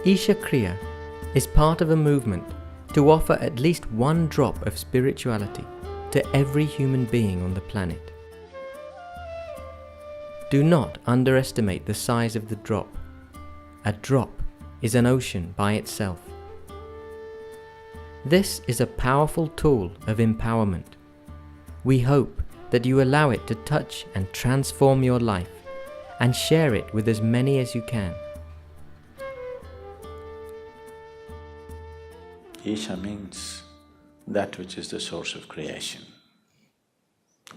Isha Kriya is part of a movement to offer at least one drop of spirituality to every human being on the planet. Do not underestimate the size of the drop. A drop is an ocean by itself. This is a powerful tool of empowerment. We hope that you allow it to touch and transform your life and share it with as many as you can. Isha means that which is the source of creation.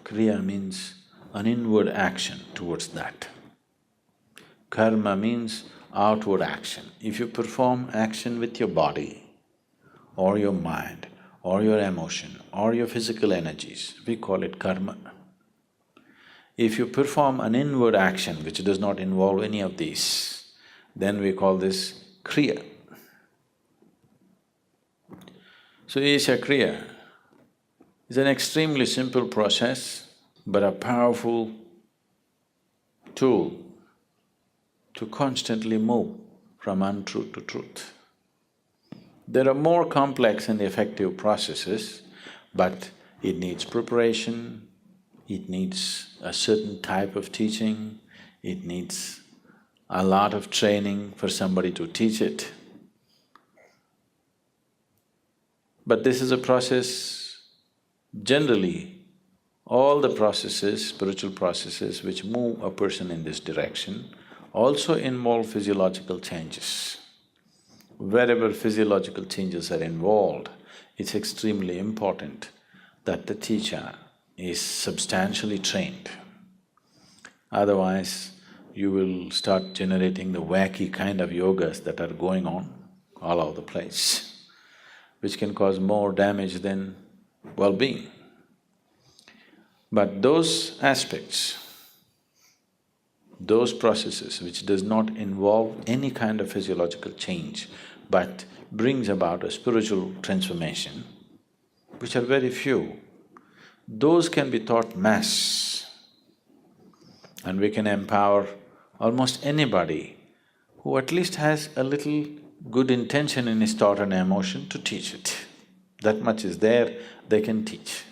Kriya means an inward action towards that. Karma means outward action. If you perform action with your body, or your mind, or your emotion, or your physical energies, we call it karma. If you perform an inward action which does not involve any of these, then we call this kriya. So Isha Kriya is an extremely simple process, but a powerful tool to constantly move from untruth to truth. There are more complex and effective processes, but it needs preparation, it needs a certain type of teaching, it needs a lot of training for somebody to teach it. But this is a process, generally, all the processes, spiritual processes which move a person in this direction also involve physiological changes. Wherever physiological changes are involved, it's extremely important that the teacher is substantially trained. Otherwise, you will start generating the wacky kind of yogas that are going on all over the place, which can cause more damage than well-being. But those aspects, those processes which does not involve any kind of physiological change but brings about a spiritual transformation, which are very few, those can be taught mass. And we can empower almost anybody who at least has a little good intention in his thought and emotion to teach it. That much is there, they can teach.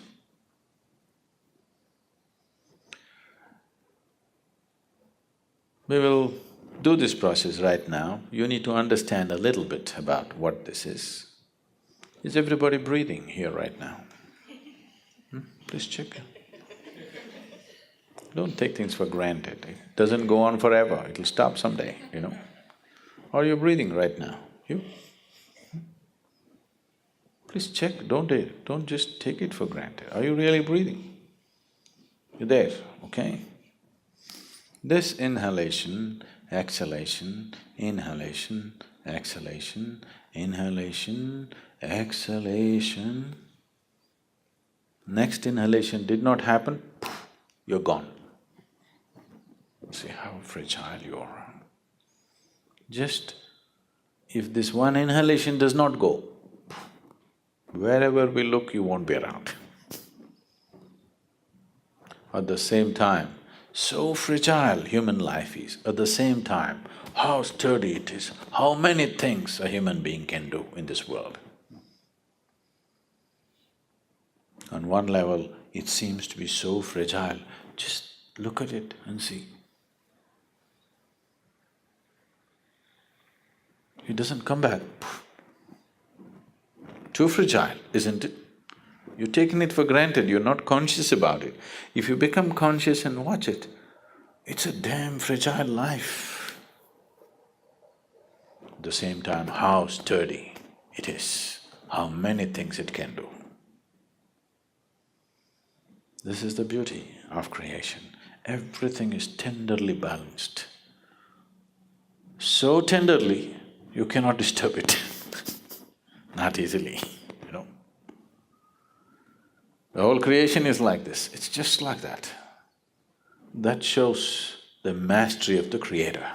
We will do this process right now. You need to understand a little bit about what this is. Is everybody breathing here right now? Please check. Don't take things for granted. It doesn't go on forever, it'll stop someday, you know. Are you breathing right now? You? Please check, don't just take it for granted. Are you really breathing? You're there, okay? This inhalation, exhalation, inhalation, exhalation, inhalation, exhalation. Next inhalation did not happen, you're gone. See how fragile you are. Just if this one inhalation does not go, wherever we look, you won't be around. At the same time, so fragile human life is, at the same time, how sturdy it is, how many things a human being can do in this world. On one level, it seems to be so fragile, just look at it and see. It doesn't come back. Too fragile, isn't it? You're taking it for granted, you're not conscious about it. If you become conscious and watch it, it's a damn fragile life. At the same time, how sturdy it is, how many things it can do. This is the beauty of creation. Everything is tenderly balanced. So tenderly, you cannot disturb it not easily, you know. The whole creation is like this, it's just like that. That shows the mastery of the Creator.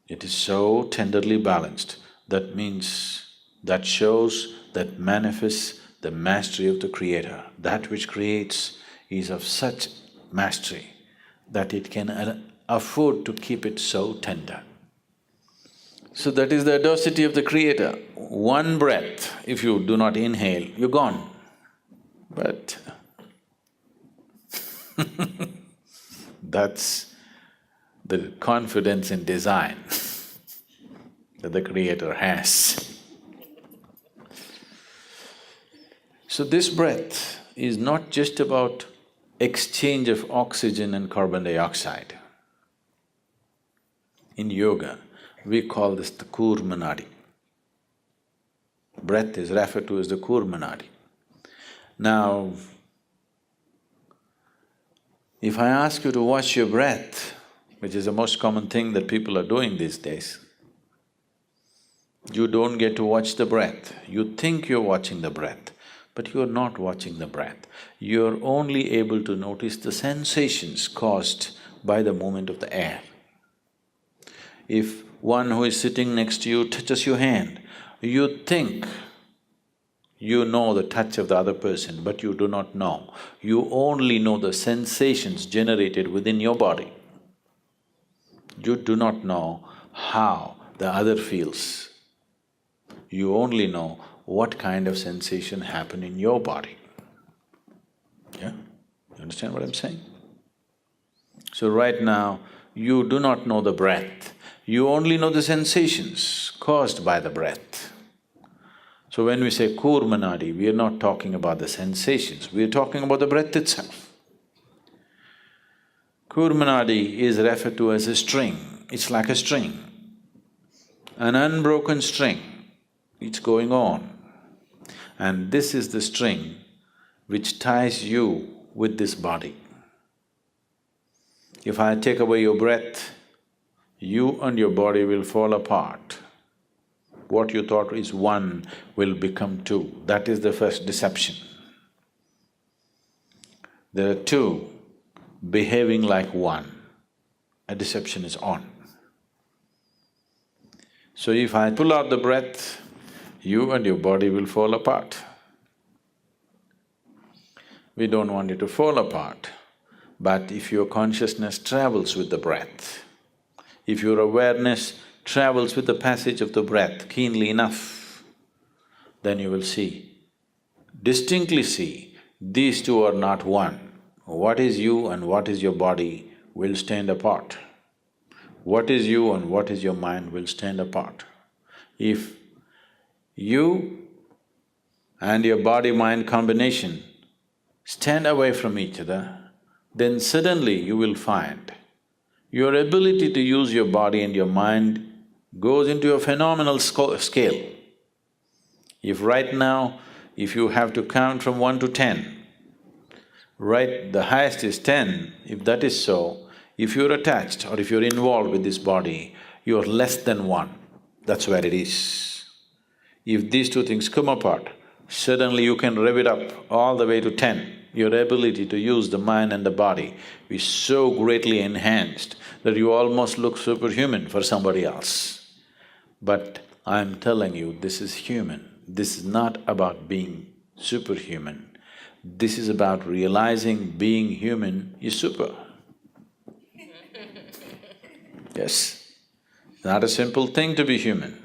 It is so tenderly balanced, that means, that shows, that manifests the mastery of the Creator. That which creates is of such mastery that it can afford to keep it so tender. So that is the audacity of the Creator. One breath, if you do not inhale, you're gone. But that's the confidence in design that the Creator has. So this breath is not just about exchange of oxygen and carbon dioxide. In yoga, we call this the koorma nadi. Breath is referred to as the koorma nadi. Now, if I ask you to watch your breath, which is the most common thing that people are doing these days, you don't get to watch the breath. You think you're watching the breath, but you're not watching the breath. You're only able to notice the sensations caused by the movement of the air. If one who is sitting next to you touches your hand, you think you know the touch of the other person, but you do not know. You only know the sensations generated within your body. You do not know how the other feels. You only know what kind of sensation happened in your body. Yeah? You understand what I'm saying? So right now, you do not know the breath, you only know the sensations caused by the breath. So when we say koorma nadi, we are not talking about the sensations, we are talking about the breath itself. Koorma nadi is referred to as a string, it's like a string, an unbroken string, it's going on. And this is the string which ties you with this body. If I take away your breath, you and your body will fall apart. What you thought is one will become two. That is the first deception. There are two behaving like one, a deception is on. So if I pull out the breath, you and your body will fall apart. We don't want it to fall apart, but if your consciousness travels with the breath, if your awareness travels with the passage of the breath keenly enough, then you will see, distinctly see, these two are not one. What is you and what is your body will stand apart. What is you and what is your mind will stand apart. If you and your body-mind combination stand away from each other, then suddenly you will find your ability to use your body and your mind goes into a phenomenal scale. If right now, if you have to count from 1 to 10, right, the highest is 10, if that is so, if you're attached or if you're involved with this body, you're less than 1, that's where it is. If these two things come apart, suddenly you can rev it up all the way to 10. Your ability to use the mind and the body is so greatly enhanced that you almost look superhuman for somebody else. But I'm telling you, this is human. This is not about being superhuman. This is about realizing being human is super. Yes, it's not a simple thing to be human.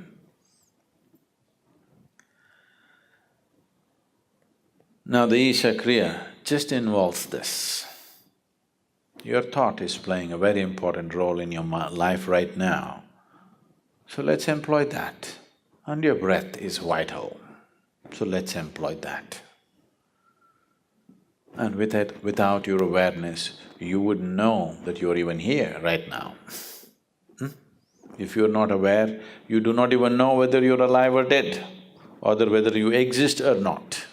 Now the Isha Kriya just involves this. Your thought is playing a very important role in your life right now. So let's employ that. And your breath is vital. So let's employ that. And without your awareness, you wouldn't know that you're even here right now. If you're not aware, you do not even know whether you're alive or dead, or whether you exist or not.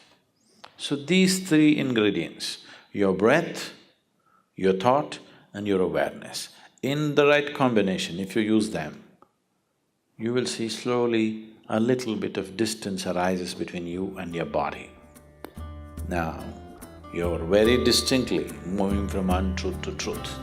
So these three ingredients, your breath, your thought and your awareness, in the right combination, if you use them, you will see slowly a little bit of distance arises between you and your body. Now, you're very distinctly moving from untruth to truth.